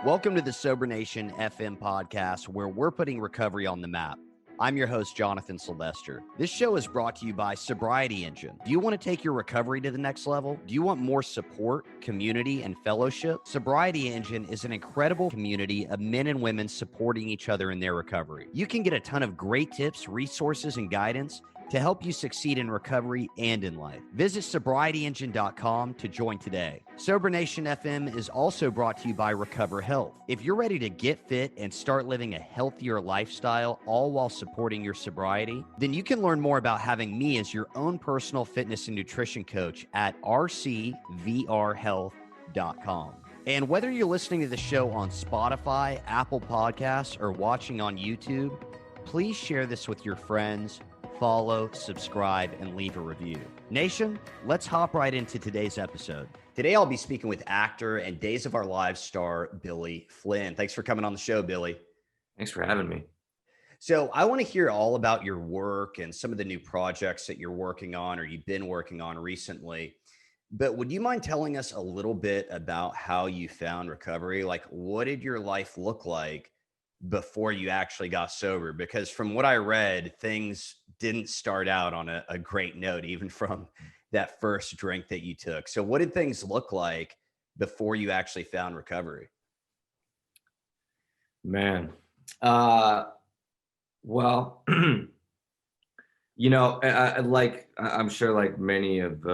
Welcome to the Sober Nation FM podcast, where we're putting recovery on the map. I'm your host, Jonathan Sylvester. This show is brought to you by Sobriety Engine. Do you want to take your recovery to the next level? Do you want more support, community, and fellowship? Sobriety Engine is an incredible community of men and women supporting each other in their recovery. You can get a ton of great tips, resources, and guidance to help you succeed in recovery and in life. Visit sobrietyengine.com to join today. Sober Nation FM is also brought to you by Recover Health. If you're ready to get fit and start living a healthier lifestyle, all while supporting your sobriety, then you can learn more about having me as your own personal fitness and nutrition coach at rcvrhealth.com. And whether you're listening to the show on Spotify, Apple Podcasts, or watching on YouTube, please share this with your friends. Follow, subscribe, and leave a review. Nation, let's hop right into today's episode. Today, I'll be speaking with actor and Days of Our Lives star Billy Flynn. Thanks for coming on the show, Billy. Thanks for having me. So I want to hear all about your work and some of the new projects that you're working on or you've been working on recently. But would you mind telling us a little bit about how you found recovery? Like, what did your life look like before you actually got sober? Because from what I read, things didn't start out on a great note, even from that first drink that you took. So what did things look like before you actually found recovery? Man, well, I'm sure like many of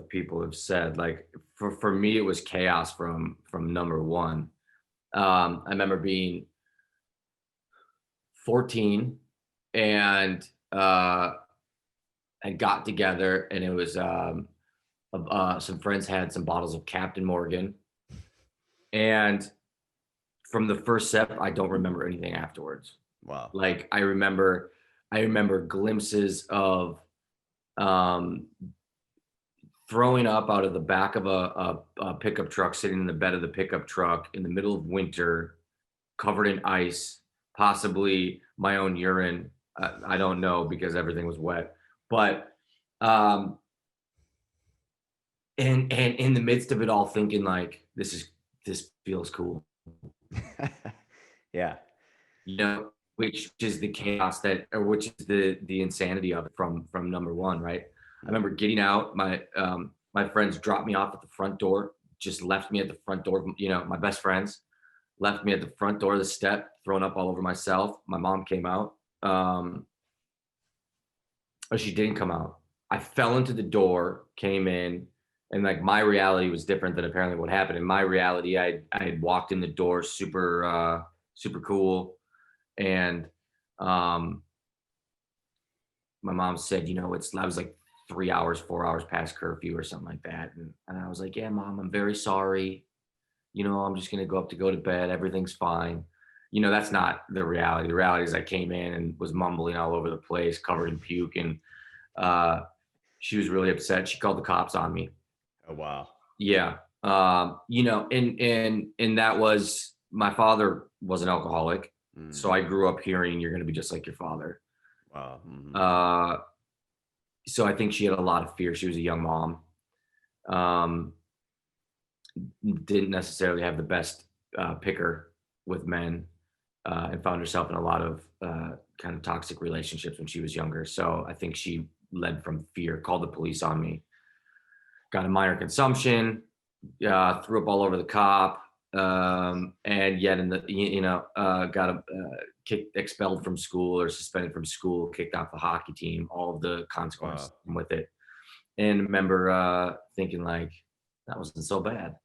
people have said, like for me, it was chaos from number one. I remember being 14 and I got together, and it was some friends had some bottles of Captain Morgan, and from the first sip, I don't remember anything afterwards. Wow. Like I remember glimpses of throwing up out of the back of a pickup truck, sitting in the bed of the pickup truck in the middle of winter, covered in ice, possibly my own urine. I don't know because everything was wet, but and in the midst of it all, thinking like this feels cool. Yeah. Which is the chaos which is the insanity of it from number one, right? I remember getting out, my friends dropped me off at the front door, just left me at the front door. My best friends left me at the front door of the step, thrown up all over myself. My mom came out. But she didn't come out. I fell into the door, came in, and like my reality was different than apparently what happened. In my reality, I had walked in the door super cool. And my mom said, I was like 4 hours past curfew or something like that. And I was like, yeah, Mom, I'm very sorry. I'm just going to go to bed. Everything's fine. That's not the reality. The reality is I came in and was mumbling all over the place, covered in puke. And she was really upset. She called the cops on me. Oh, wow. Yeah. And that was, my father was an alcoholic. Mm. So I grew up hearing, you're going to be just like your father. Wow. Mm-hmm. So I think she had a lot of fear. She was a young mom. Didn't necessarily have the best picker with men, and found herself in a lot of kind of toxic relationships when she was younger. So I think she led from fear, called the police on me, got a minor consumption, threw up all over the cop, and yet got expelled from school or suspended from school, kicked off the hockey team, all of the consequences with it. And I remember thinking like, that wasn't so bad.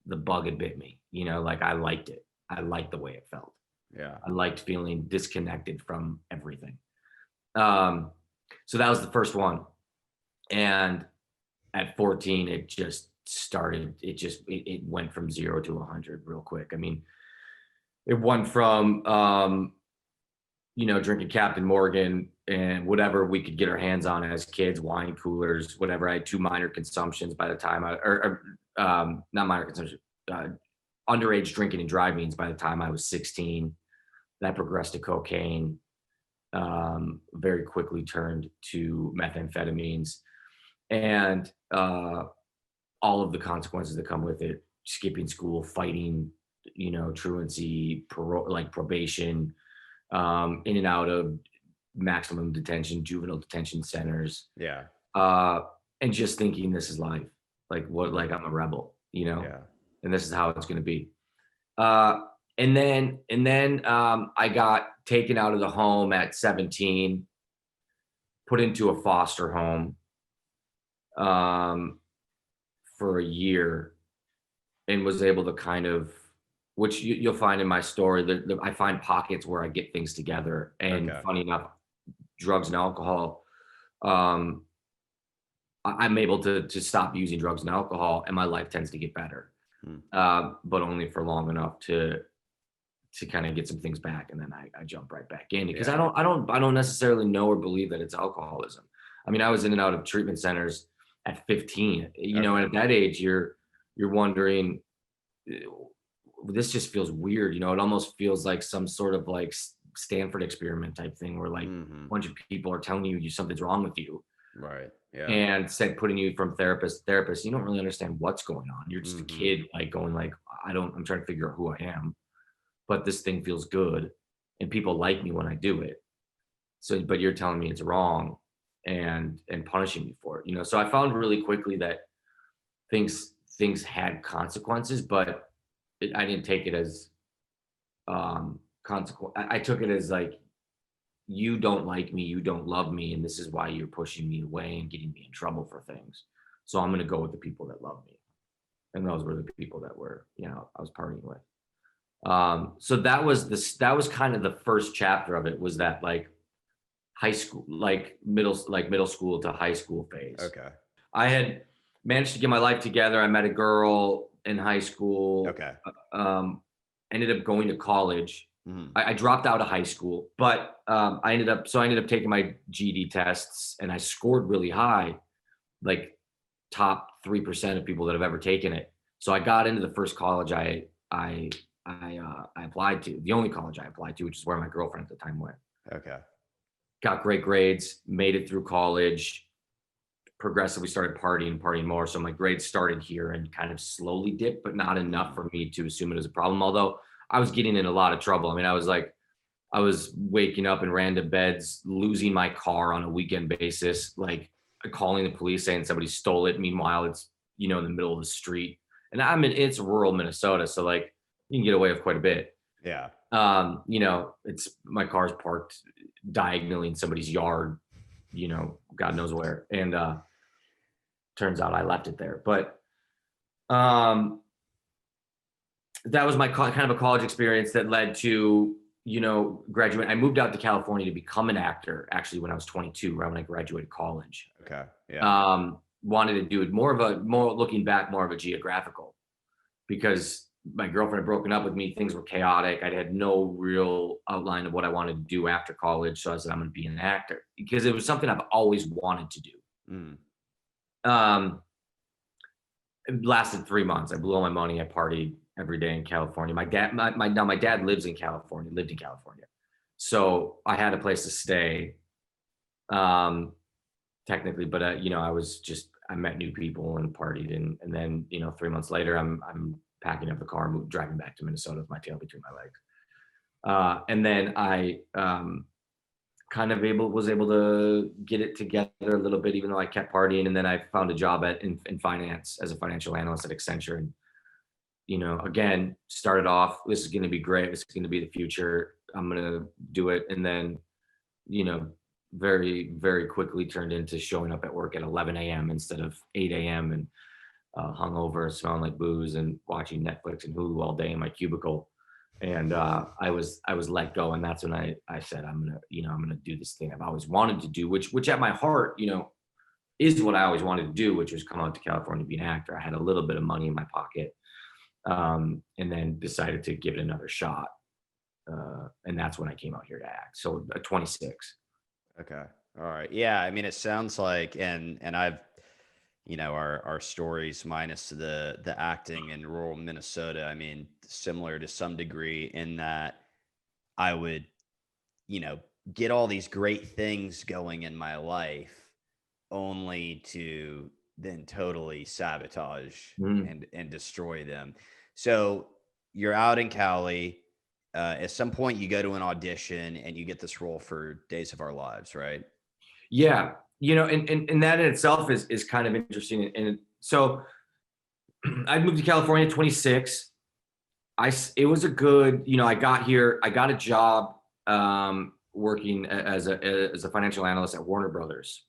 The bug had bit me, like I liked it. I liked the way it felt. Yeah. I liked feeling disconnected from everything. So that was the first one. And at 14, it just started. It went from 0 to 100 real quick. I mean, it went from, drinking Captain Morgan and whatever we could get our hands on as kids, wine coolers, whatever. I had 2 minor consumptions by the time not minor consumption, underage drinking and drivings by the time I was 16. That progressed to cocaine, very quickly turned to methamphetamines. And all of the consequences that come with it, skipping school, fighting, truancy, probation, in and out of maximum detention, juvenile detention centers, Yeah. uh, and just thinking this is life. Like Mhm. I'm a rebel, Yeah. and this is how it's going to be. Uh, and then I got taken out of the home at 17, put into a foster home um, for a year, and was able to kind of, which you'll find in my story, that I find pockets where I get things together. And Okay. funny enough, drugs and alcohol, um, I'm able to stop using drugs and alcohol, and my life tends to get better, Hmm. but only for long enough to kind of get some things back, and then I jump right back in because Yeah. I don't necessarily know or believe that it's alcoholism. I mean, I was in and out of treatment centers at 15, and Okay. at that age, you're wondering, "Eh, this just feels weird." It almost feels like some sort of like Stanford experiment type thing where like a Hmm. bunch of people are telling you something's wrong with you Right. Yeah. and said putting you from therapist to therapist. You don't really understand what's going on. You're just a Hmm. kid, like going like, I'm trying to figure out who I am, but this thing feels good and people like me when I do it. So, but you're telling me it's wrong and punishing me for it. So I found really quickly that things had consequences, but I didn't take it as consequence. I took it as like, you don't like me, you don't love me, and this is why you're pushing me away and getting me in trouble for things. So I'm going to go with the people that love me, and those were the people that were, I was partying with. So that was kind of the first chapter of it, was that like high school, like middle school to high school phase. Okay. I had managed to get my life together. I met a girl in high school. Okay. Ended up going to college. Hmm. I dropped out of high school, but I ended up taking my GED tests, and I scored really high, like top 3% of people that have ever taken it. So I got into the first college I applied to, the only college I applied to, which is where my girlfriend at the time went. Okay. Got great grades, made it through college, progressively started partying more. So my grades started here and kind of slowly dipped, but not enough Hmm. for me to assume it as a problem. Although I was getting in a lot of trouble. I mean, I was waking up in random beds, losing my car on a weekend basis, like calling the police saying somebody stole it. Meanwhile, it's, in the middle of the street. And it's rural Minnesota. So like you can get away with quite a bit. Yeah. It's my car's parked diagonally in somebody's yard, God knows where. And turns out I left it there. But um that was my kind of a college experience that led to, graduate. I moved out to California to become an actor actually when I was 22, right when I graduated college. Okay. Yeah. Wanted to do it more looking back, more of a geographical, because my girlfriend had broken up with me. Things were chaotic. I had no real outline of what I wanted to do after college. So I said, I'm going to be an actor because it was something I've always wanted to do. Mm. Um, it lasted 3 months. I blew all my money. I partied every day in California. My dad lived in California. So I had a place to stay, um, technically, but I met new people and partied. And then, 3 months later, I'm packing up the car, driving back to Minnesota with my tail between my legs. And then I, kind of was able to get it together a little bit, even though I kept partying. And then I found a job in finance as a financial analyst at Accenture. And, again, started off, this is going to be great. This is going to be the future. I'm going to do it. And then, you know, very, very quickly turned into showing up at work at 11 a.m. instead of 8 a.m. and hungover, smelling like booze and watching Netflix and Hulu all day in my cubicle. And I was let go, and that's when I said I'm gonna do this thing I've always wanted to do, which at my heart, is what I always wanted to do, which was come out to California to be an actor. I had a little bit of money in my pocket, and then decided to give it another shot, and that's when I came out here to act. So 26. Okay. All right. Yeah. I mean, it sounds like, and I've, our stories minus the acting in rural Minnesota. I mean, similar to some degree in that I would, you know, get all these great things going in my life only to then totally sabotage Mhm. and destroy them. So you're out in Cali. At some point, you go to an audition and you get this role for Days of Our Lives, right? Yeah, and that in itself is kind of interesting. And so I moved to California at 26. It was a good, I got here, I got a job working as a financial analyst at Warner Brothers,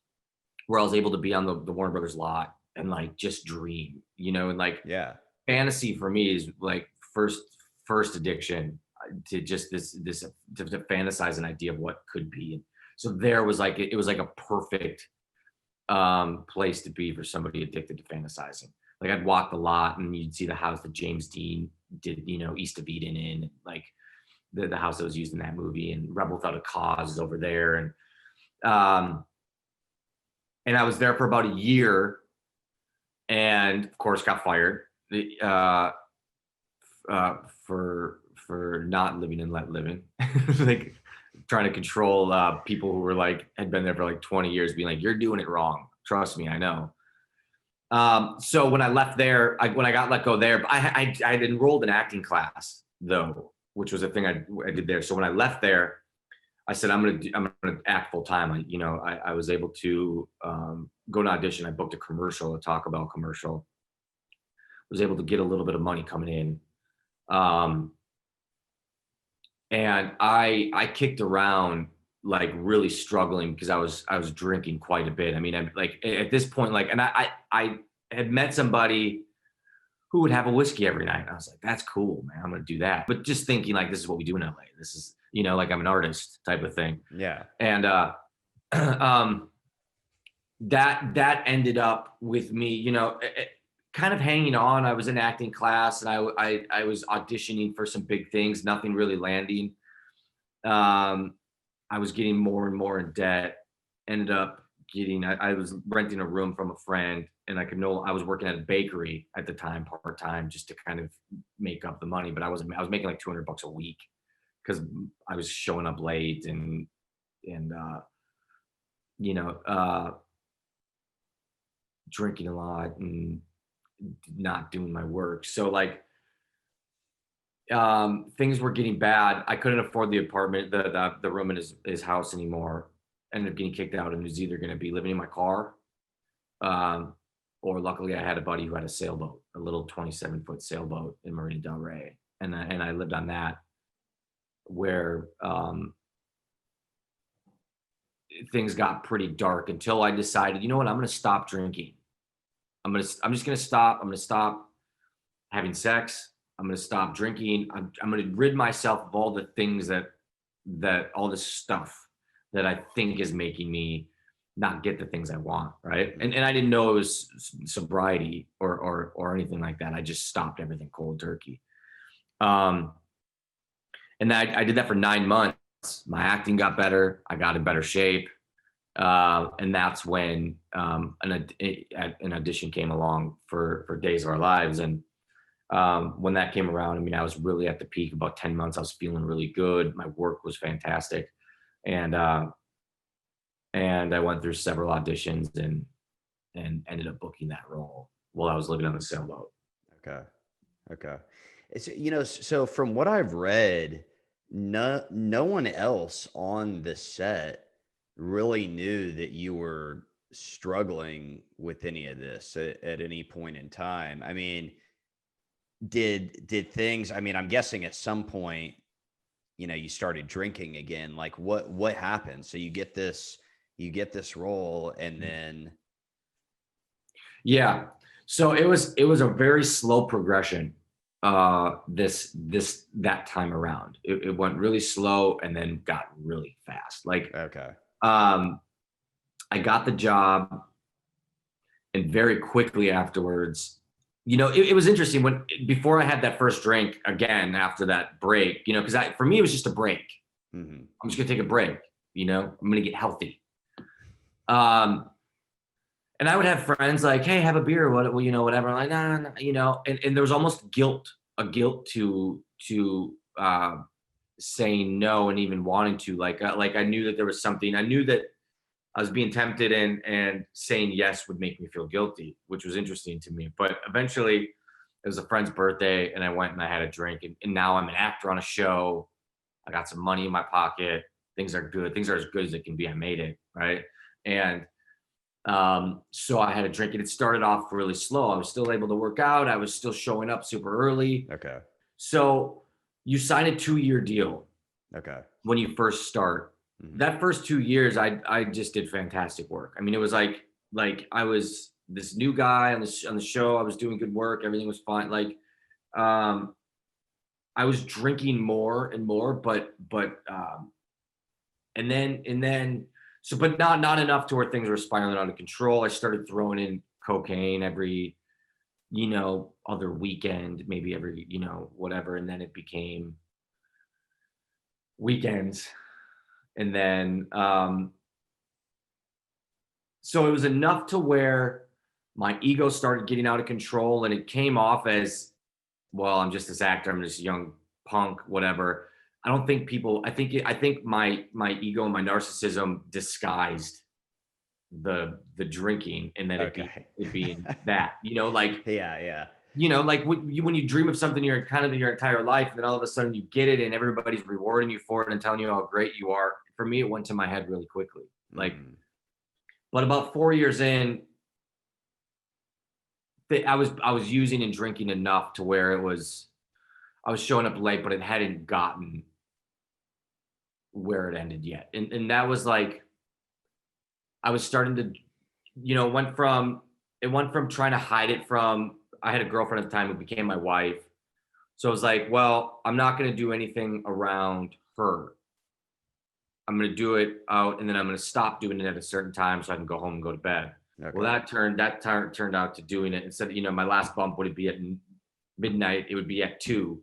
where I was able to be on the Warner Brothers lot and like just dream, and like Yeah. fantasy for me is like first addiction to just this to fantasize an idea of what could be. And so there was like it was like a perfect place to be for somebody addicted to fantasizing. Like I'd walk the lot and you'd see the house that James Dean did, East of Eden in, like the house that was used in that movie, and Rebel Without a Cause is over there. Um and I was there for about a year, and of course got fired uh, for not living and let living, like trying to control people who were like had been there for like 20 years, being like, "You're doing it wrong. Trust me, I know." So when I left there, when I got let go there, I had enrolled in acting class though, which was a thing I did there. So when I left there, I said I'm gonna act full time. I was able to go to audition. I booked a commercial, a Taco Bell commercial. Was able to get a little bit of money coming in, um, and I kicked around like really struggling because I was drinking quite a bit. I mean, I'm like at this point, like, and I had met somebody who would have a whiskey every night. I was like, that's cool, man. I'm gonna do that. But just thinking like this is what we do in LA. This is, like I'm an artist type of thing. Yeah. And um that ended up with me, kind of hanging on. I was in acting class, and I was auditioning for some big things, nothing really landing. Um, I was getting more and more in debt. Ended up I was renting a room from a friend, and I was working at a bakery at the time, part time, just to kind of make up the money. But I was making like $200 a week because I was showing up late and you know, uh, drinking a lot and not doing my work. So like things were getting bad. I couldn't afford the apartment, the room in his house anymore. Ended up getting kicked out, and was either going to be living in my car, um, or luckily I had a buddy who had a sailboat, a little 27-foot sailboat in Marina Del Rey, and I lived on that, where things got pretty dark until I decided, you know what, I'm going to stop drinking. I'm just going to stop. I'm going to stop having sex. I'm going to stop drinking. I'm going to rid myself of all the things that all this stuff that I think is making me not get the things I want. Right. And I didn't know it was sobriety or anything like that. I just stopped everything cold turkey. Um, and I did that for 9 months. My acting got better. I got in better shape. And that's when an audition came along for Days of Our Lives. And when that came around, I mean, I was really at the peak. About 10 months, I was feeling really good. My work was fantastic, and I went through several auditions and ended up booking that role while I was living on the sailboat. Okay. Okay. So from what I've read, no one else on the set really knew that you were struggling with any of this at any point in time. I mean, did things, I mean, I'm guessing at some point, you started drinking again. Like what happened? So you get this role, and then Yeah. So it was a very slow progression. That time around, it went really slow and then got really fast. Like, okay. um, I got the job, and very quickly afterwards, it was interesting when before I had that first drink again after that break, because for me it was just a break. Hmm. I'm just gonna take a break. I'm gonna get healthy. Um, and I would have friends like, "Hey, have a beer," what, well, whatever. I'm like, nah, nah, and there was almost a guilt to saying no and even wanting to, like I knew that there was something. I knew that I was being tempted, and saying yes would make me feel guilty, which was interesting to me. But eventually it was a friend's birthday and I went and I had a drink, and now I'm an actor on a show. I got some money in my pocket. Things are good. Things are as good as it can be. I made it. Right. And so I had a drink, and it started off really slow. I was still able to work out. I was still showing up super early. Okay. So you sign a 2-year deal Okay. when you first start. Mhm. That first 2 years, I just did fantastic work. I mean, it was like I was this new guy on the show. I was doing good work. Everything was fine. Um, I was drinking more and more, and then so, but not enough to where things were spiraling out of control. I started throwing in cocaine every, other weekend, maybe every, whatever. And then it became weekends. And then, so it was enough to where my ego started getting out of control, and it came off as, well, I'm just this actor. I'm just a young punk, whatever. I don't think people, I think my ego and my narcissism disguised the drinking, and then Okay. it being that, like, Yeah. like when you dream of something your entire life, and then all of a sudden you get it and everybody's rewarding you for it and telling you how great you are. For me, it went to my head really quickly. But about 4 years in, I was using and drinking enough to where I was showing up late, but it hadn't gotten where it ended yet. And that was like, I was starting to, it went from trying to hide it from, I had a girlfriend at the time who became my wife. So I was like, well, I'm not going to do anything around her. I'm going to do it out, and then I'm going to stop doing it at a certain time so I can go home and go to bed. Okay. Well, that turned out to doing it. Instead of, my last bump would be at midnight. It would be at 2.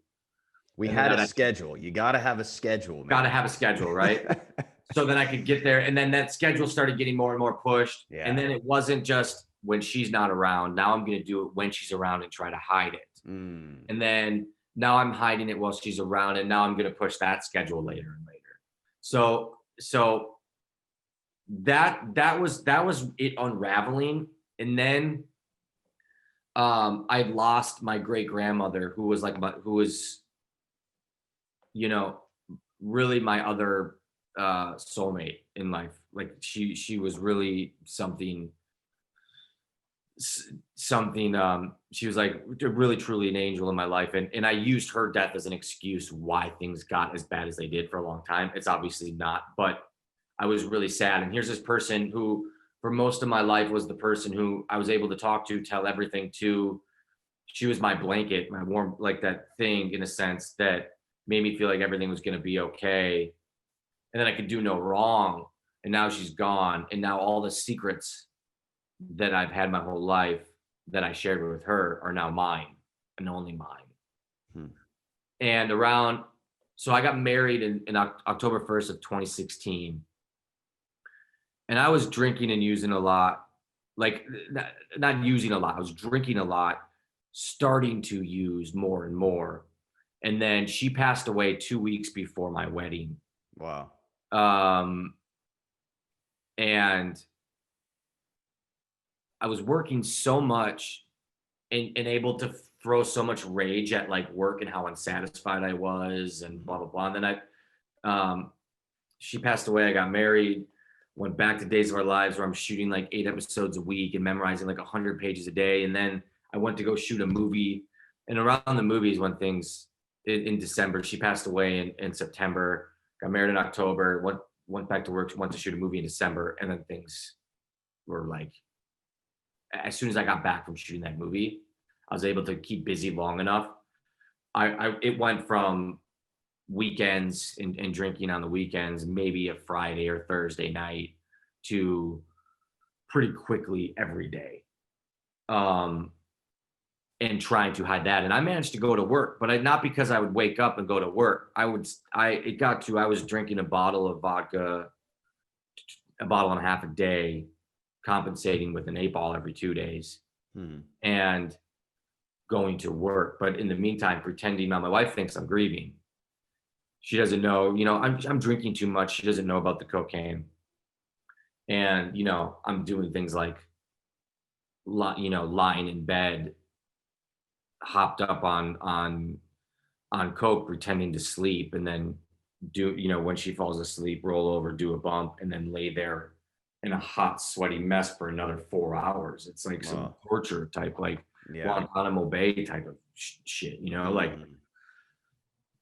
We And had then a schedule. You got to have a schedule, man. got to have a schedule, right? So then I could get there, and then that schedule started getting more and more pushed. Yeah. And then it wasn't just when she's not around. Now I'm going to do it when she's around and try to hide it. And then now I'm hiding it while she's around, and now I'm going to push that schedule later and later. So that was it unraveling. And then I lost my great grandmother, who was really my other soulmate in life. Like she was really something. She was like really truly an angel in my life, and I used her death as an excuse why things got as bad as they did for a long time. It's obviously not, but I was really sad. And here's this person who for most of my life was the person who I was able to talk to, tell everything to. She was my blanket, my warm, like that thing, in a sense, that made me feel like everything was going to be okay, and then I could do no wrong. And now she's gone, and now all the secrets that I've had my whole life that I shared with her are now mine and only mine. And so I got married in October 1st of 2016. And I was drinking and using a lot, like not using a lot. I was drinking a lot, starting to use more and more. And then she passed away 2 weeks before my wedding. Wow. And I was working so much and able to throw so much rage at like work and how unsatisfied I was and blah, blah, blah. And then she passed away. I got married, went back to Days of Our Lives, where I'm shooting like 8 episodes a week and memorizing like 100 pages a day. And then I went to go shoot a movie, and around the movies when things in December, she passed away in September, got married in October, went back to work, went to shoot a movie in December. And then things were like, as soon as I got back from shooting that movie, I was able to keep busy long enough. It went from weekends and drinking on the weekends, maybe a Friday or Thursday night, to pretty quickly every day. And trying to hide that. And I managed to go to work, but not because I would wake up and go to work. I was drinking a bottle of vodka, a bottle and a half a day, compensating with an 8-ball every 2 days, and going to work. But in the meantime, pretending my wife thinks I'm grieving. She doesn't know, I'm drinking too much. She doesn't know about the cocaine. And, I'm doing things like, lying in bed, hopped up on coke, pretending to sleep, and then when she falls asleep, roll over, do a bump, and then lay there in a hot, sweaty mess for another 4 hours. It's like some Wow. torture type, like Yeah. Guantanamo Bay type of shit, like, Mhm.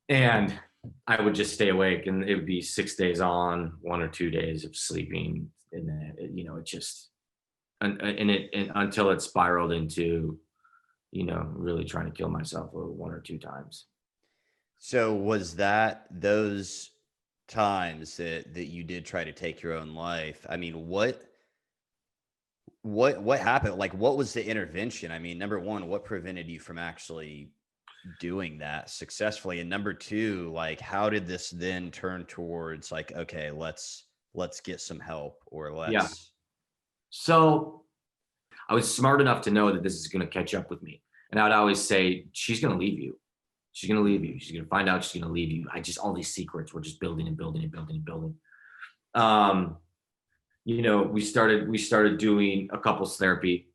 and I would just stay awake, and it would be 6 days on, 1 or 2 days of sleeping, and then it just and until it spiraled into really trying to kill myself 1 or 2 times. So was that those times that you did try to take your own life? I mean, what happened? Like, what was the intervention? I mean, number one, what prevented you from actually doing that successfully? And number two, like, how did this then turn towards like, okay, let's get some help, or Yeah. let's So I was smart enough to know that this is going to catch up with me. And I would always say, she's going to leave you. She's going to leave you. She's going to find out she's going to leave you. All these secrets were just building and building and building and building. Um, we started doing a couples therapy,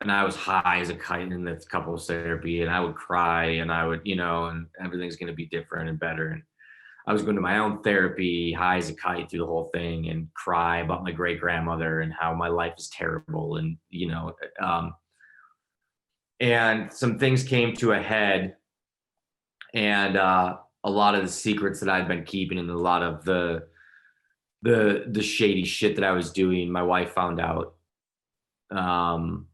and I was high as a kite in this couples therapy, and I would cry, and I would, and everything's going to be different and better. And I was going to my own therapy, high as a kite through the whole thing, and cry about my great grandmother and how my life is terrible. And, and some things came to a head, and a lot of the secrets that I'd been keeping, and a lot of the shady shit that I was doing, my wife found out. Um,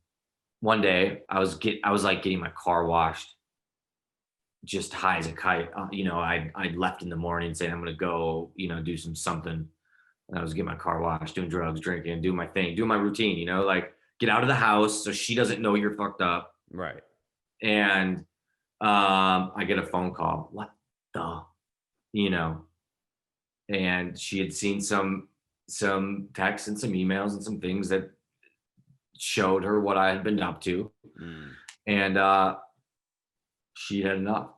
One day I was like getting my car washed, just high as a kite. I left in the morning saying I'm gonna go, do something. And I was getting my car washed, doing drugs, drinking, doing my thing, doing my routine. Like get out of the house so she doesn't know you're fucked up. right. And I get a phone call. What the, you know? And she had seen some texts and some emails and some things that showed her what I had been up to, Mm. and she had enough.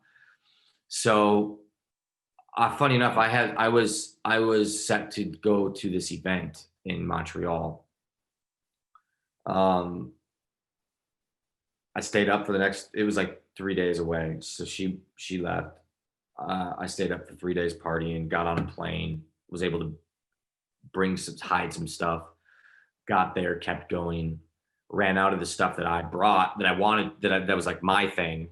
So, funny enough, I was set to go to this event in Montreal. Um, I stayed up for the next. It was like 3 days away, so she left. I stayed up for 3 days partying. Got on a plane. Was able to hide some stuff. Got there, kept going. Ran out of the stuff that I brought that I wanted that was like my thing,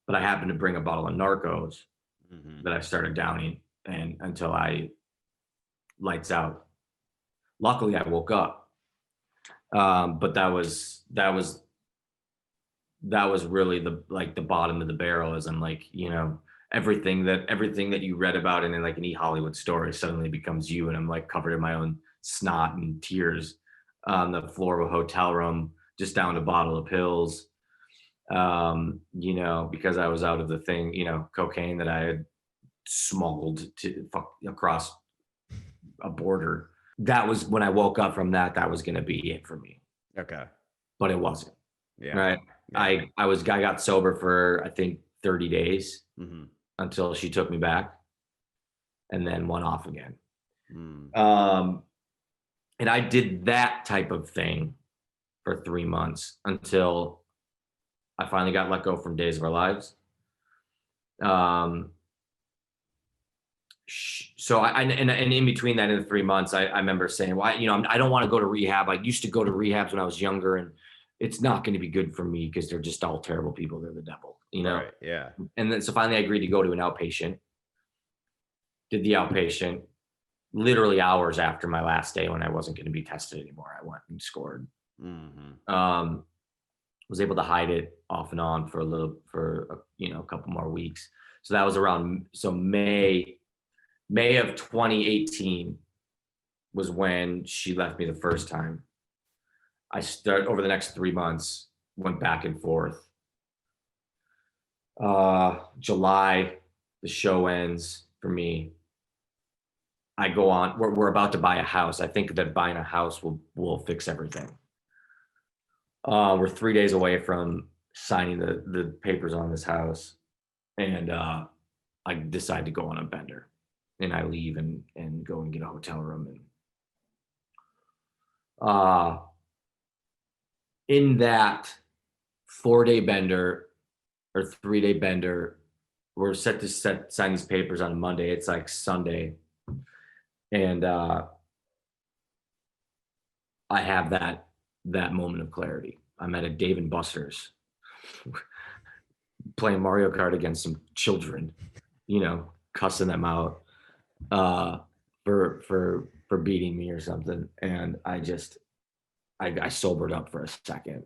but I happened to bring a bottle of Narcos Mhm. that I started downing and until I lights out. Luckily, I woke up, but that was really the bottom of the barrel. As I'm like, everything that you read about in like any Hollywood story suddenly becomes you, and I'm like covered in my own snot and tears on the floor of a hotel room, just down a bottle of pills. Because I was out of the thing, cocaine that I had smuggled across a border. That was when I woke up from that. That was going to be it for me, Okay. but it wasn't. Yeah. Right. Yeah. I got sober for I think 30 days Mhm. until she took me back, and then went off again. Mm. Um, and I did that type of thing for 3 months until I finally got let go from Days of Our Lives. Um, so and in between that, in the 3 months, I remember saying, well, I don't want to go to rehab. I used to go to rehabs when I was younger, and it's not going to be good for me because they're just all terrible people. They're the devil. Right. Yeah. And then so finally I agreed to go to an outpatient, did the outpatient. Literally hours after my last day when I wasn't going to be tested anymore, I went and scored. Mhm. Um, was able to hide it off and on a couple more weeks. So that was around May of 2018 was when she left me the first time. I start over the next 3 months, went back and forth. July, the show ends for me. I go on. We're about to buy a house. I think that buying a house will fix everything. We're 3 days away from signing the papers on this house, and I decide to go on a bender, and I leave and go and get a hotel room, and Uh, in that 4-day bender or 3-day bender, we're set to sign these papers on a Monday. It's like Sunday. And I have that moment of clarity. I'm at a Dave and Buster's playing Mario Kart against some children, cussing them out for beating me or something. And I sobered up for a second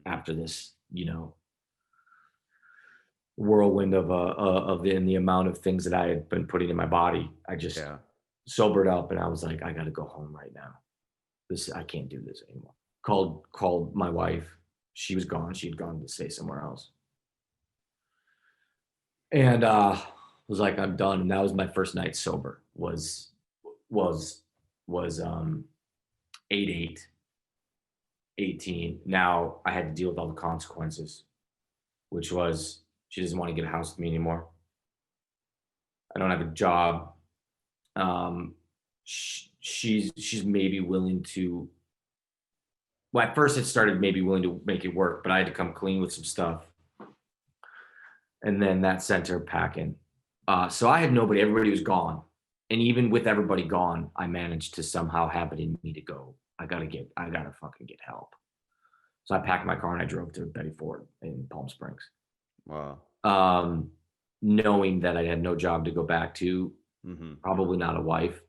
after this, whirlwind of the amount of things that I had been putting in my body. I just sobered up and I was like, I got to go home right now. I can't do this anymore. Called my wife. She was gone. She'd gone to stay somewhere else. And was like, I'm done. And that was my first night sober. Was 8/8/18. Now I had to deal with all the consequences, which was she doesn't want to get a house with me anymore. I don't have a job. She's maybe willing to. Well, at first it started maybe willing to make it work, but I had to come clean with some stuff. And then that sent her packing. So I had nobody. Everybody was gone. And even with everybody gone, I managed to somehow have it in me to go, I gotta fucking get help. So I packed my car and I drove to Betty Ford in Palm Springs. Wow. Knowing that I had no job to go back to, probably not a wife.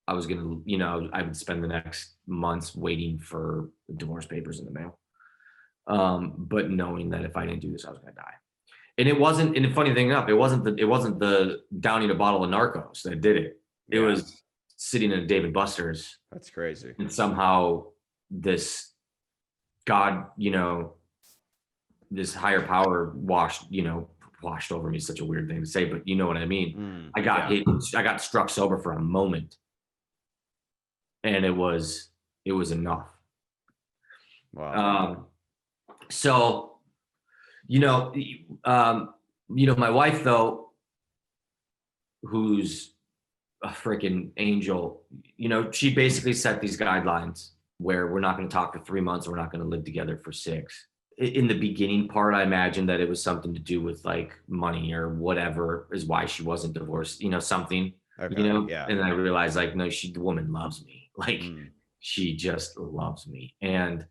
I was going to, I would spend the next months waiting for divorce papers in the mail. But knowing that if I didn't do this, I was going to die. And it wasn't, and the funny thing enough, it wasn't the downing a bottle of Narcos that did it. It was sitting in a Dave and Buster's. That's crazy. And somehow this God, this higher power washed over me is such a weird thing to say, but you know what I mean? I got hit. I got struck sober for a moment. And it was enough. Wow. So, my wife though, who's a freaking angel, she basically set these guidelines where we're not going to talk for 3 months. We're not going to live together for 6. In the beginning part, I imagined that it was something to do with like money or whatever is why she wasn't divorced, something, and I realized like, no, the woman loves me. Like she just loves me. And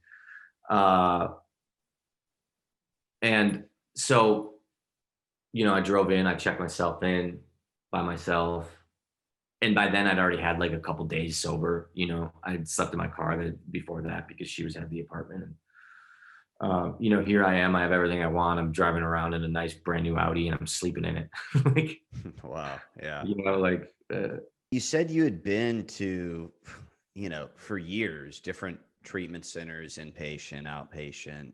so, I drove in, I checked myself in by myself. And by then I'd already had like a couple days sober, I'd slept in my car before that because she was at the apartment. And, here I am, I have everything I want. I'm driving around in a nice brand new Audi and I'm sleeping in it. Like, wow. Yeah. You said you had been to, for years, different treatment centers, inpatient, outpatient,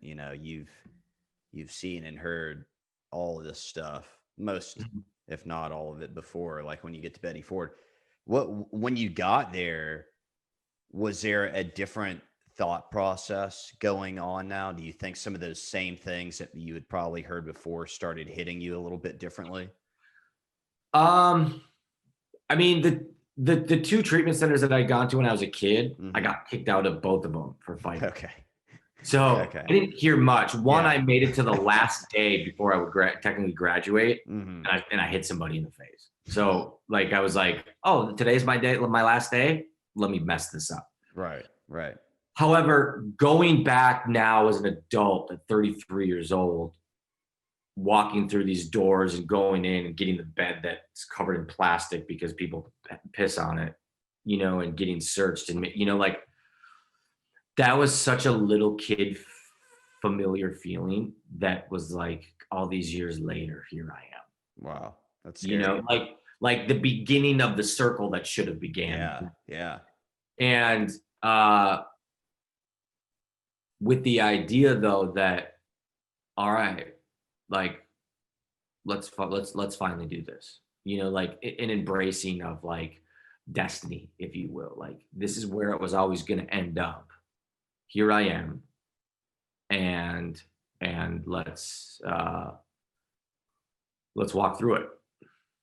you've seen and heard all of this stuff, most, if not all of it before, like when you get to Betty Ford. When you got there, was there a different thought process going on now? Do you think some of those same things that you had probably heard before started hitting you a little bit differently? I mean, the 2 treatment centers that I got to when I was a kid, I got kicked out of both of them for fighting. Okay. So I didn't hear much. One, I made it to the last day before I would technically graduate, and I hit somebody in the face. So like I was like, oh, today's my day, my last day. Let me mess this up. Right. However, going back now as an adult at 33 years old, walking through these doors and going in and getting the bed that's covered in plastic because people piss on it, and getting searched and, like that was such a little kid familiar feeling that was like all these years later, here I am. Wow. That's scary. Like the beginning of the circle that should have began. Yeah. And with the idea though that, all right, like let's finally do this, like an embracing of like destiny, if you will. Like this is where it was always going to end up. Here I am, and let's walk through it.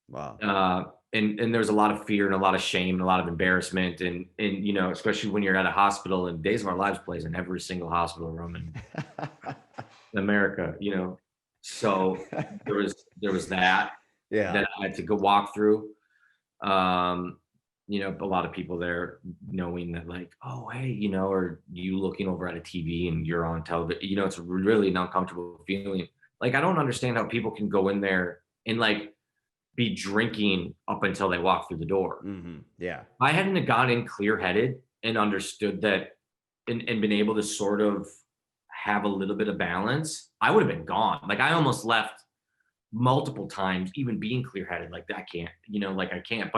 Wow. and there's a lot of fear and a lot of shame and a lot of embarrassment, and you know, especially when you're at a hospital, and Days of Our Lives plays in every single hospital room in America, you know. So there was that Yeah. I had to go walk through. You know, a lot of people there knowing that, like, oh, hey, you know, or you looking over at a TV and you're on television, you know, it's really an uncomfortable feeling. Like, I don't understand how people can go in there and like be drinking up until they walk through the door. Yeah. I hadn't have gone in clear headed and understood that, and been able to sort of have a little bit of balance, I would have been gone. Like, I almost left multiple times, even being clear headed, like, I can't, you know, like I can't.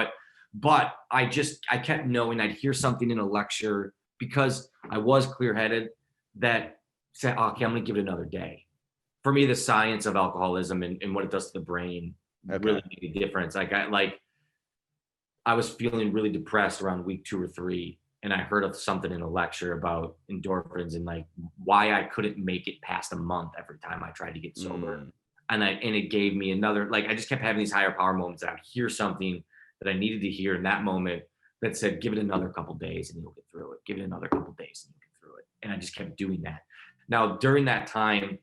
But I kept knowing I'd hear something in a lecture because I was clear headed that said, okay, I'm going to give it another day. For me, the science of alcoholism and what it does to the brain really made a difference. I was feeling really depressed around week 2 or 3, and I heard of something in a lecture about endorphins and like why I couldn't make it past a month every time I tried to get sober. And it gave me another, like, I just kept having these higher power moments that I'd hear something that I needed to hear in that moment that said, give it another couple days and you'll get through it. Give it another couple days and you'll get through it. And I just kept doing that. Now, during that time,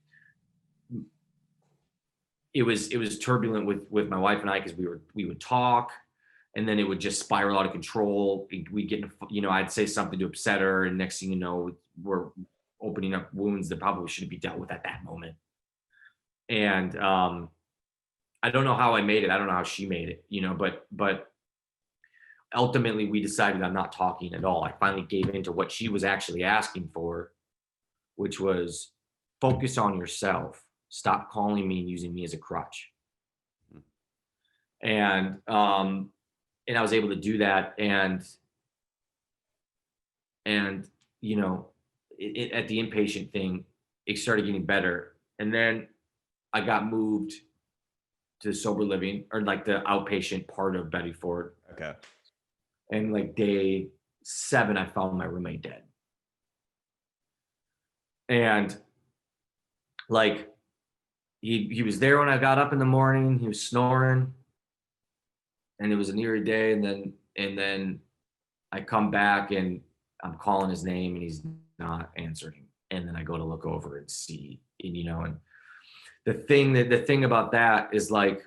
it was turbulent with my wife and I, because we would talk, and then it would just spiral out of control. We'd get, you know, I'd say something to upset her, and next thing you know, we're opening up wounds that probably shouldn't be dealt with at that moment. And I don't know how I made it. I don't know how she made it, you know, but ultimately we decided I'm not talking at all. I finally gave in to what she was actually asking for, which was focus on yourself. Stop calling me and using me as a crutch. And I was able to do that. And you know, at the inpatient thing, it started getting better. And then I got moved to sober living, or like the outpatient part of Betty Ford. Okay. And like day 7, I found my roommate dead. And like he was there when I got up in the morning. He was snoring, and it was an eerie day. And then I come back and I'm calling his name and he's not answering. And then I go to look over and see, and you know, and the thing about that is, like,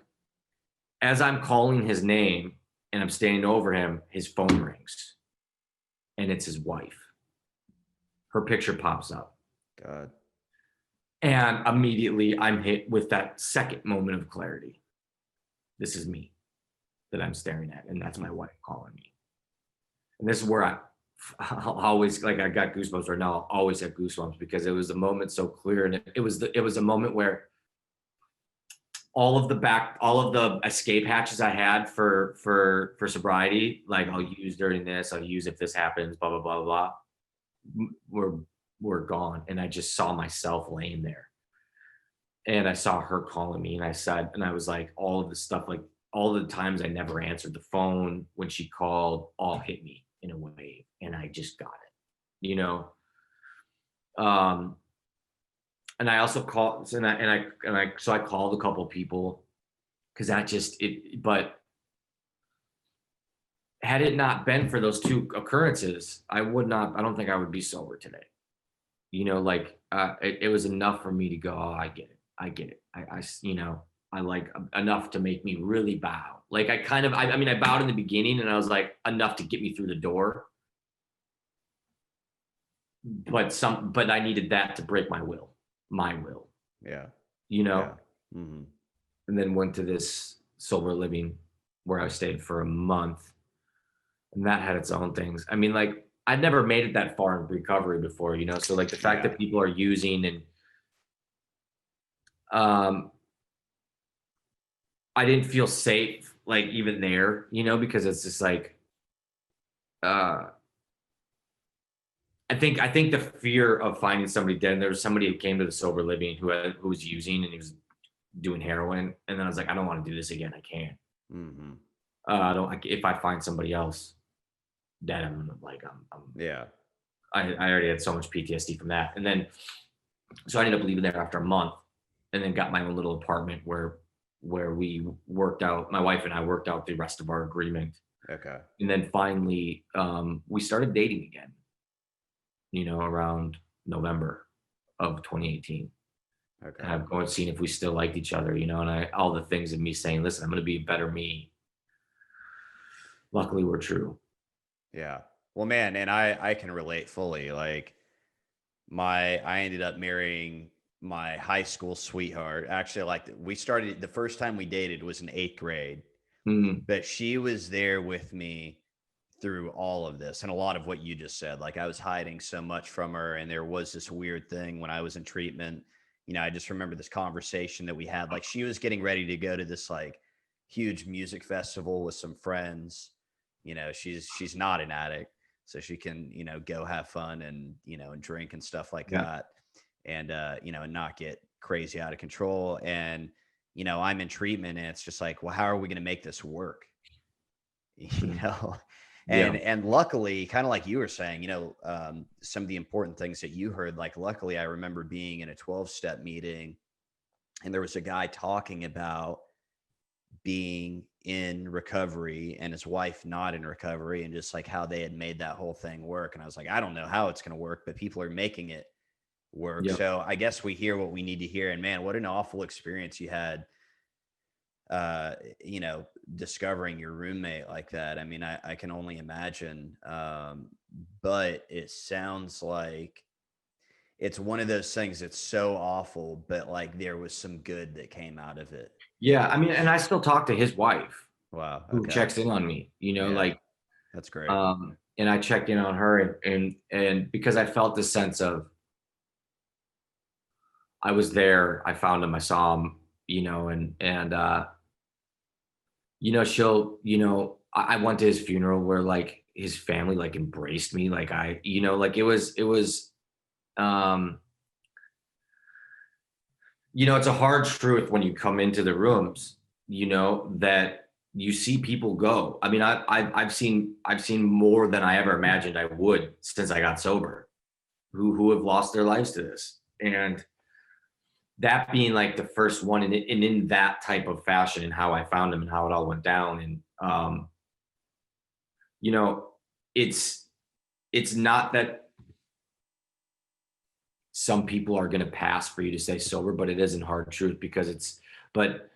as I'm calling his name and I'm standing over him, his phone rings, and it's his wife. Her picture pops up. God. And immediately I'm hit with that second moment of clarity. This is me that I'm staring at, and that's my wife calling me. And this is where I'll always, like, I got goosebumps right now. I'll always have goosebumps, because it was a moment so clear, and it was a moment where all of the escape hatches I had for sobriety, like, I'll use during this, I'll use if this happens, blah, blah, blah, blah, were gone. And I just saw myself laying there, and I saw her calling me, and I was like, all of the stuff, like all the times I never answered the phone when she called, all hit me in a wave, and I just got it, you know? And I also called, so I called a couple people, because but had it not been for those 2 occurrences, I don't think I would be sober today. You know, like, it was enough for me to go, oh, I get it. I you know, I like enough to make me really bow. Like, I mean, I bowed in the beginning, and I was like, enough to get me through the door. But I needed that to break my will. Yeah. You know? Yeah. Mm-hmm. And then went to this sober living where I stayed for a month, and that had its own things. I mean, like, I'd never made it that far in recovery before, you know? So, like, the fact that people are using, and I didn't feel safe, like, even there, you know, because it's just like, I think the fear of finding somebody dead, and there was somebody who came to the sober living who was using, and he was doing heroin. And then I was like, I don't want to do this again. I can't. Mm-hmm. I don't, like, if I find somebody else dead, I'm yeah. I already had so much PTSD from that. And then, so I ended up leaving there after a month, and then got my own little apartment where where we worked out, my wife and I worked out the rest of our agreement. Okay. And then finally, we started dating again, around November of 2018. Okay. And I've going seeing if we still liked each other, and all the things of me saying, listen, I'm going to be a better me. Luckily, were true. Yeah. Well, man, and I can relate fully. Like I ended up marrying my high school sweetheart. Actually, like we started the first time we dated was in 8th grade, Mm, but she was there with me through all of this and a lot of what you just said. Like I was hiding so much from her, and there was this weird thing when I was in treatment. I just remember this conversation that we had. Like she was getting ready to go to this like huge music festival with some friends. She's not an addict, so she can go have fun and and drink and stuff like yeah. that, and and not get crazy out of control. And I'm in treatment, and it's just like, well, how are we going to make this work? you Mm, know yeah. and luckily, kind of like you were saying, some of the important things that you heard, like luckily I remember being in a 12-step meeting, and there was a guy talking about being in recovery and his wife not in recovery, and just like how they had made that whole thing work. And I was like, I don't know how it's going to work, but people are making it work. Yeah. So I guess we hear what we need to hear. And man, what an awful experience you had, uh, discovering your roommate like that. I mean, I can only imagine. But it sounds like it's one of those things that's so awful, but like there was some good that came out of it. Yeah. I mean, and I still talk to his wife Wow. who Okay. checks in on me, Yeah. That's great. and I checked in on her, and because I felt this sense of, I was there, I found him, I saw him, and I went to his funeral where like his family like embraced me. Like like it was, um, it's a hard truth when you come into the rooms, that you see people go. I mean, I've seen more than I ever imagined I would since I got sober, who have lost their lives to this. And that being like the first one, and in that type of fashion, and how I found him and how it all went down. And you know, it's not that some people are going to pass for you to stay sober, but it isn't hard truth, because but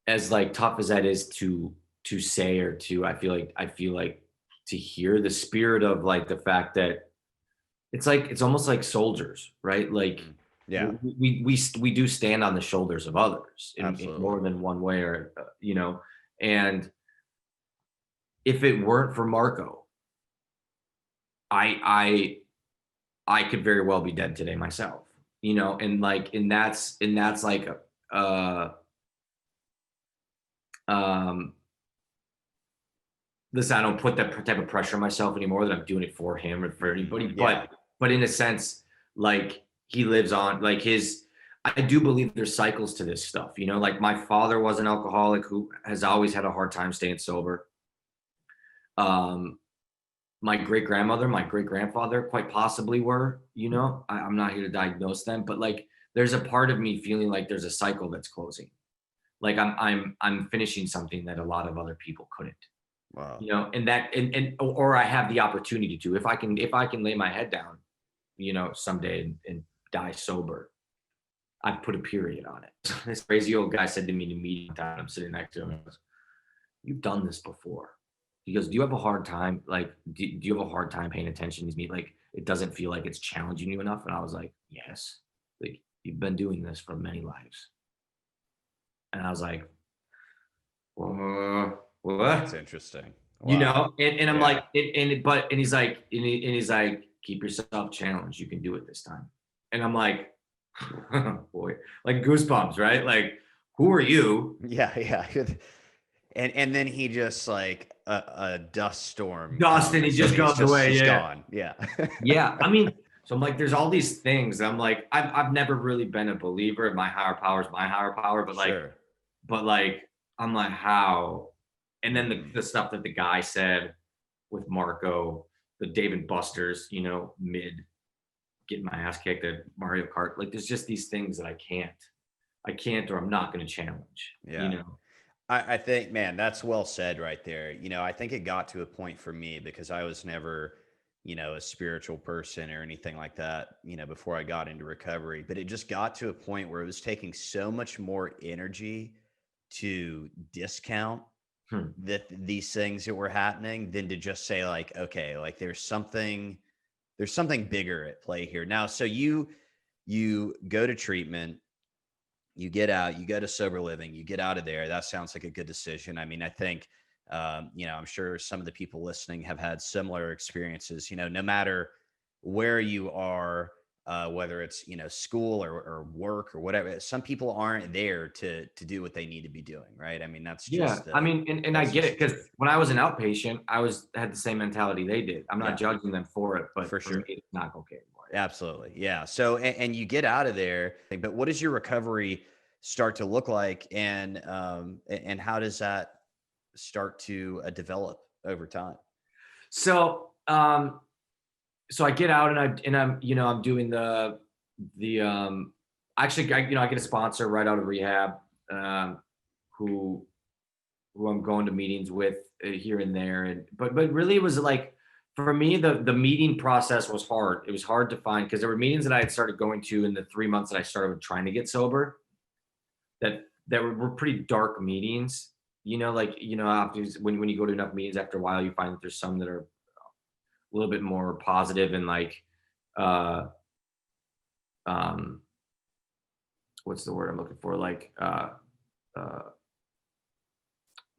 as like tough as that is to say, or I feel like to hear the spirit of like the fact that it's almost like soldiers, right? Like Mhm. Yeah, we do stand on the shoulders of others in absolutely. more than one way, or and if it weren't for Marco, I I could very well be dead today myself, and that's like uh um listen, I don't put that type of pressure on myself anymore, that I'm doing it for him or for Mhm. anybody, Yeah. but in a sense, like he lives on, like I do believe there's cycles to this stuff, like my father was an alcoholic who has always had a hard time staying sober. Um, my great grandmother, my great grandfather, quite possibly were, I'm not here to diagnose them, but like there's a part of me feeling like there's a cycle that's closing. Like I'm finishing something that a lot of other people couldn't, Wow. and that, or I have the opportunity to, if I can lay my head down, someday, and die sober, I put a period on it. This crazy old guy said to me in a meeting one time, I'm sitting next to him, he goes, "You've done this before." He goes, "Do you have a hard time? Like, do you have a hard time paying attention to these meetings? Like, it doesn't feel like it's challenging you enough?" And I was like, "Yes. Like, you've been doing this for many lives." And I was like, That's what? interesting. Wow. And I'm Yeah. like, and he's like, and he's like, "Keep yourself challenged. You can do it this time." And I'm like, boy, like goosebumps, right? Like, who are you? Yeah. Yeah. And then he just like a dust storm Dustin, he comes and just goes away. he's Yeah. gone. Yeah. Yeah. I mean, so I'm like, there's all these things that I'm like, I've never really been a believer in my higher power is my higher power, Sure. but like, I'm like, how? And then the, Mhm. the stuff that the guy said with Marco, the Dave and Buster's, getting my ass kicked at Mario Kart. Like, there's just these things that I can't, or I'm not going to challenge, Yeah. I think, man, that's well said right there. I think it got to a point for me because I was never, a spiritual person or anything like that, before I got into recovery. But it just got to a point where it was taking so much more energy to discount Hmm. that these things that were happening than to just say like, okay, like there's something bigger at play here. Now, so you go to treatment, you get out, you go to sober living, you get out of there. That sounds like a good decision. I mean, I think, I'm sure some of the people listening have had similar experiences, no matter where you are, whether it's, school or work or whatever, some people aren't there to do what they need to be doing. Right. I mean, Yeah, I mean, and I that's the get it, because situation when I was an outpatient, had the same mentality they did. I'm not yeah, judging them for it, but for for me, sure. it's not okay anymore. Absolutely. Yeah. So, and you get out of there, but what does your recovery start to look like? And how does that start to develop over time? So, so I get out, and I'm doing the actually, I get a sponsor right out of rehab, um, who I'm going to meetings with here and there, and but really it was like, for me, the meeting process was hard. It was hard to find, because there were meetings that I had started going to in the 3 months that I started trying to get sober, that were pretty dark meetings. Like, after, when you go to enough meetings, after a while, you find that there's some that are a little bit more positive, and like, uh um what's the word I'm looking for? Like, uh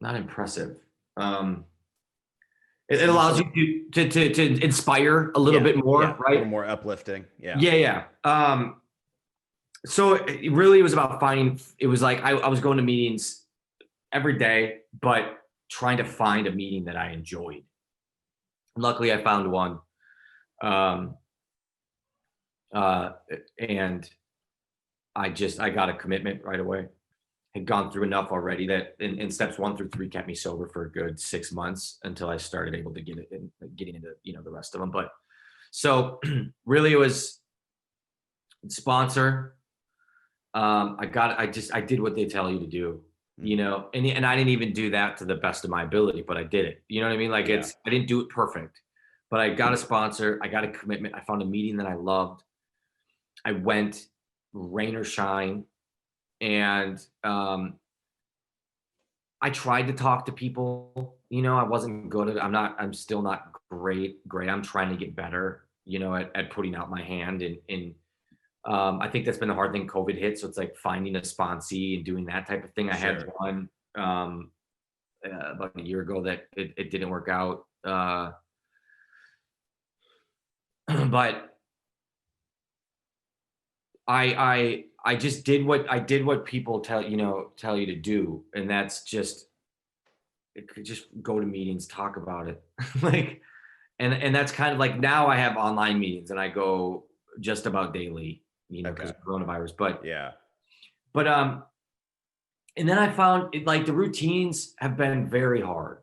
not impressive. Um it allows Easy. you to inspire a little Yeah. bit Yeah. more, A little right? more uplifting. Yeah. Yeah, yeah. So it really was about finding. It was like, I was going to meetings every day, but trying to find a meeting that I enjoyed. Luckily, I found one. Um, uh, and I got a commitment right away. Had gone through enough already that in steps 1 through 3 kept me sober for a good 6 months, until I started able to getting into the rest of them. But so really, it was sponsor. I did what they tell you to do, Mm. and I didn't even do that to the best of my ability, but I did it. You know what I mean? Like, Yeah. I didn't do it perfect, but I got a sponsor. I got a commitment. I found a meeting that I loved. I went, rain or shine, and I tried to talk to people. I wasn't good at it. I'm still not great. I'm trying to get better, at putting out my hand. And I think that's been the hard thing. COVID hit. So it's like finding a sponsee and doing that type of thing. I had Sure. one about a year ago that it didn't work out. But I just did what people tell you to do. And that's just, just go to meetings, talk about it. Like, and that's kind of like, now I have online meetings, and I go just about daily, because Okay. of coronavirus. But Yeah. but and then I found it, like, the routines have been very hard,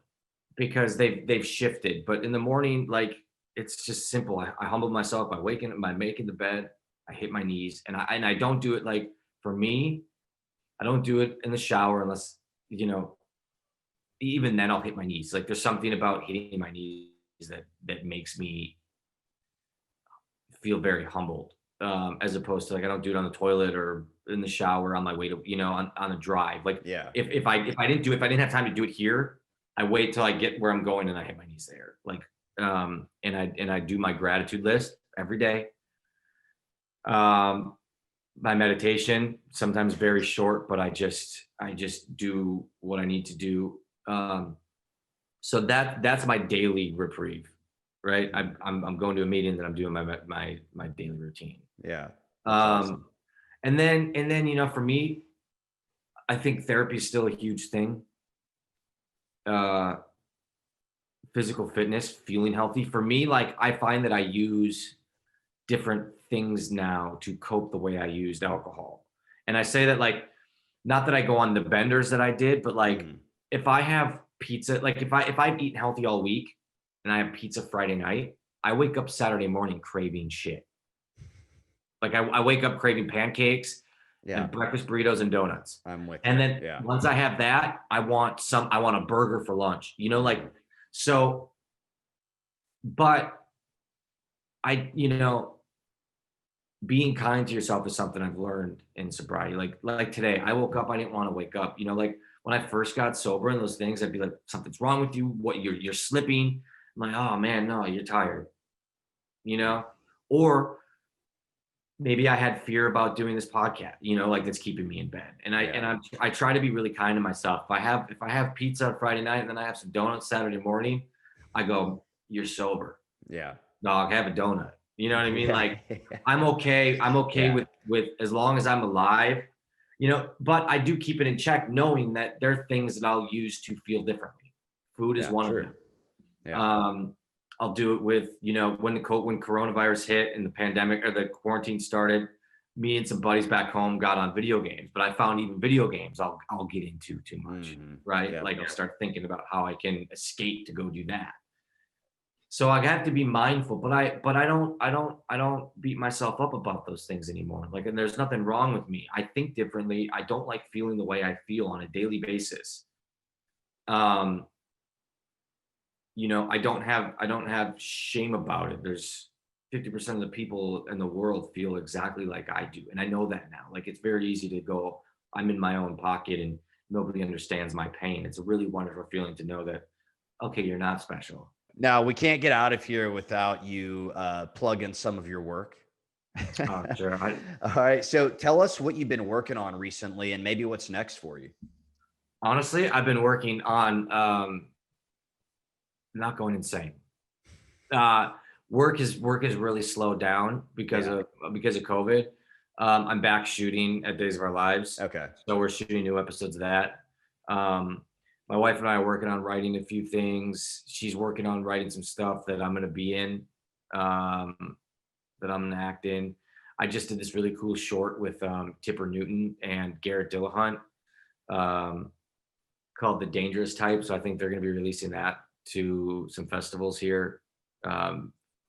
because they've shifted. But in the morning, like, it's just simple. I humble myself by by making the bed. I hit my knees, and I don't do it, like, for me. I don't do it in the shower unless, you know even then I'll hit my knees. Like, there's something about hitting my knees that makes me feel very humbled. As opposed to, like, I don't do it on the toilet or in the shower on my way to, on a drive. Like, Yeah. if I didn't have time to do it here, I wait till I get where I'm going, and I hit my knees there. Like, and I do my gratitude list every day. Um, my meditation, sometimes very short, but I just do what I need to do. So that's my daily reprieve, right? I'm going to a meeting, that I'm doing my daily routine. Yeah. That's awesome. Um, and then for me, I think therapy is still a huge thing. Uh, Physical fitness, feeling healthy. For me, like, I find that I use different things now to cope the way I used alcohol. And I say that, like, not that I go on the benders that I did, but like, Mhm. if I have pizza, like, if I've eaten healthy all week and I have pizza Friday night, I wake up Saturday morning craving shit. Like, I wake up craving pancakes and breakfast burritos and donuts. I'm with and you. then Yeah. once I have that, I want a burger for lunch, like, so, but being kind to yourself is something I've learned in sobriety. Like today, I woke up, I didn't want to wake up. Like when I first got sober and those things, I'd be like, something's wrong with you. What you're slipping. I'm like, oh man, no, you're tired. Or maybe I had fear about doing this podcast, like that's keeping me in bed. And I try to be really kind to myself. If I have pizza on Friday night and then I have some donuts Saturday morning, I go, you're sober. Yeah. Dog, have a donut. You know what I mean? Like I'm okay. I'm okay with as long as I'm alive, but I do keep it in check, knowing that there are things that I'll use to feel differently. Food is one of them. Yeah. I'll do it with, when coronavirus hit and the pandemic or the quarantine started, me and some buddies back home got on video games, but I found even video games I'll get into too much, right? I'll start thinking about how I can escape to go do that. So I have to be mindful, but I don't beat myself up about those things anymore. Like, and there's nothing wrong with me. I think differently. I don't like feeling the way I feel on a daily basis. I don't have shame about it. There's 50% of the people in the world feel exactly like I do. And I know that now. Like, it's very easy to go, I'm in my own pocket and nobody understands my pain. It's a really wonderful feeling to know that, okay, you're not special. Now, we can't get out of here without you plugging some of your work. Oh, sure. All right. So tell us what you've been working on recently and maybe what's next for you. Honestly, I've been working on not going insane. Work is really slowed down because of COVID. I'm back shooting at Days of Our Lives. Okay. So we're shooting new episodes of that. My wife and I are working on writing a few things. She's working on writing some stuff that I'm going to be in, that I'm going to act in. I just did this really cool short with Tipper Newton and Garrett Dillahunt called The Dangerous Type. So I think they're going to be releasing that to some festivals here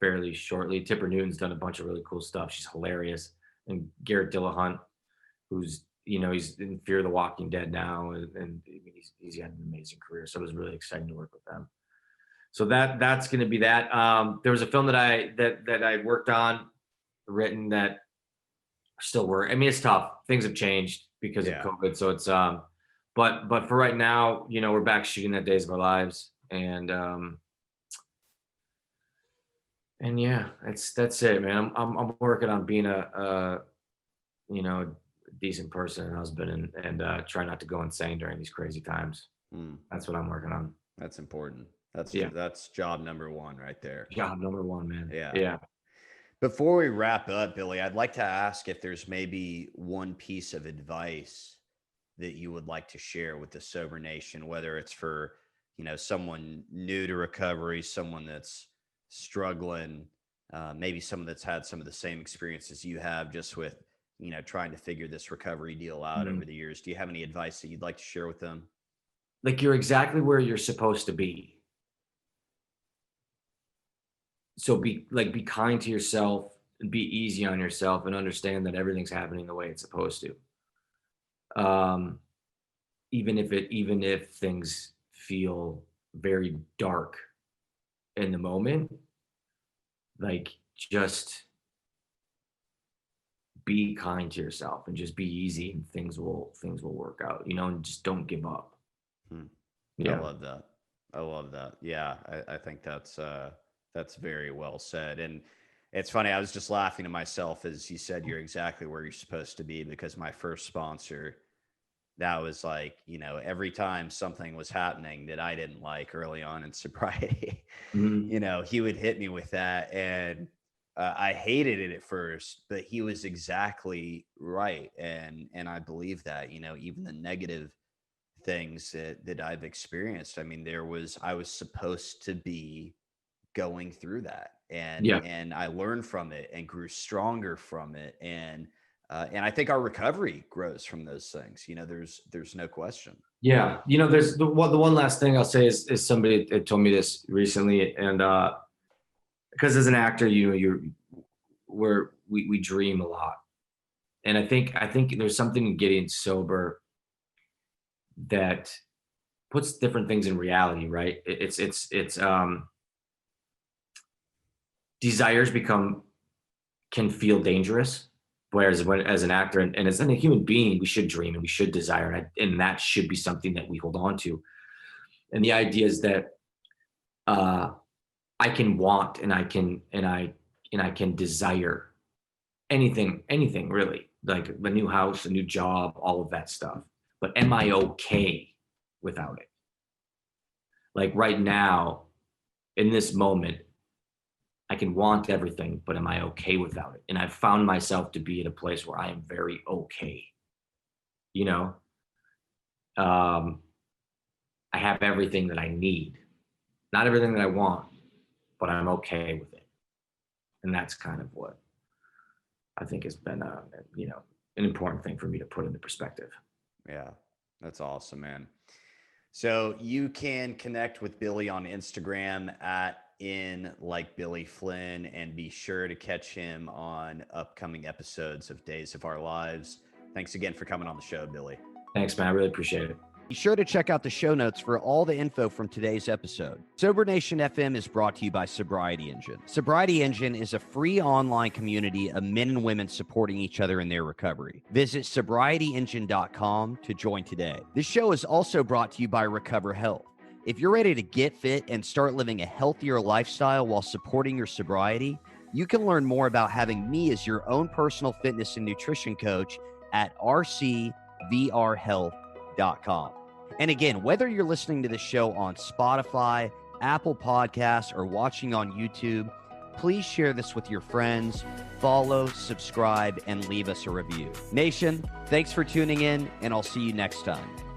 fairly shortly. Tipper Newton's done a bunch of really cool stuff. She's hilarious. And Garrett Dillahunt, who's he's in Fear the Walking Dead now, and he's had an amazing career. So it was really exciting to work with them. So that's going to be that. There was a film that I worked on, written, that still work. I mean, it's tough. Things have changed because of COVID. So it's but for right now, we're back shooting that Days of Our Lives, and yeah, that's it, man. I'm working on being a decent person and husband, and try not to go insane during these crazy times. That's what I'm working on. That's important. That's job number one right there. Job number one, man. Yeah. Before we wrap up, Billy, I'd like to ask if there's maybe one piece of advice that you would like to share with the Sober Nation, whether it's for, someone new to recovery, someone that's struggling, maybe someone that's had some of the same experiences you have just with, trying to figure this recovery deal out over the years. Do you have any advice that you'd like to share with them? Like, you're exactly where you're supposed to be. So be kind to yourself and be easy on yourself, and understand that everything's happening the way it's supposed to. Even if things feel very dark in the moment, like, just be kind to yourself and just be easy, and things will work out, and just don't give up. Yeah. I love that. Yeah. I think that's very well said. And it's funny, I was just laughing to myself as you said you're exactly where you're supposed to be, because my first sponsor, that was like, every time something was happening that I didn't like early on in sobriety, he would hit me with that. And I hated it at first, but he was exactly right. And I believe that, even the negative things that I've experienced, I mean, I was supposed to be going through that, and I learned from it and grew stronger from it. And I think our recovery grows from those things. There's no question. Yeah. There's the one last thing I'll say is somebody had told me this recently, and because as an actor, we dream a lot, And I think there's something in getting sober that puts different things in reality, right? It's desires can feel dangerous. Whereas as an actor and as a human being, we should dream and we should desire, and that should be something that we hold on to. And the idea is that I can want and I can desire anything really, like a new house, a new job, all of that stuff. But am I okay without it? Like right now, in this moment, I can want everything, but am I okay without it? And I've found myself to be at a place where I am very okay. You know, I have everything that I need, not everything that I want, but I'm okay with it. And that's kind of what I think has been, an important thing for me to put into perspective. Yeah, that's awesome, man. So you can connect with Billy on Instagram at Billy Flynn, and be sure to catch him on upcoming episodes of Days of Our Lives. Thanks again for coming on the show, Billy. Thanks, man. I really appreciate it. Be sure to check out the show notes for all the info from today's episode. Sober Nation FM is brought to you by Sobriety Engine. Sobriety Engine is a free online community of men and women supporting each other in their recovery. Visit sobrietyengine.com to join today. This show is also brought to you by Recover Health. If you're ready to get fit and start living a healthier lifestyle while supporting your sobriety, you can learn more about having me as your own personal fitness and nutrition coach at rcvrhealth.com. And again, whether you're listening to the show on Spotify, Apple Podcasts, or watching on YouTube, please share this with your friends, follow, subscribe, and leave us a review. Nation, thanks for tuning in, and I'll see you next time.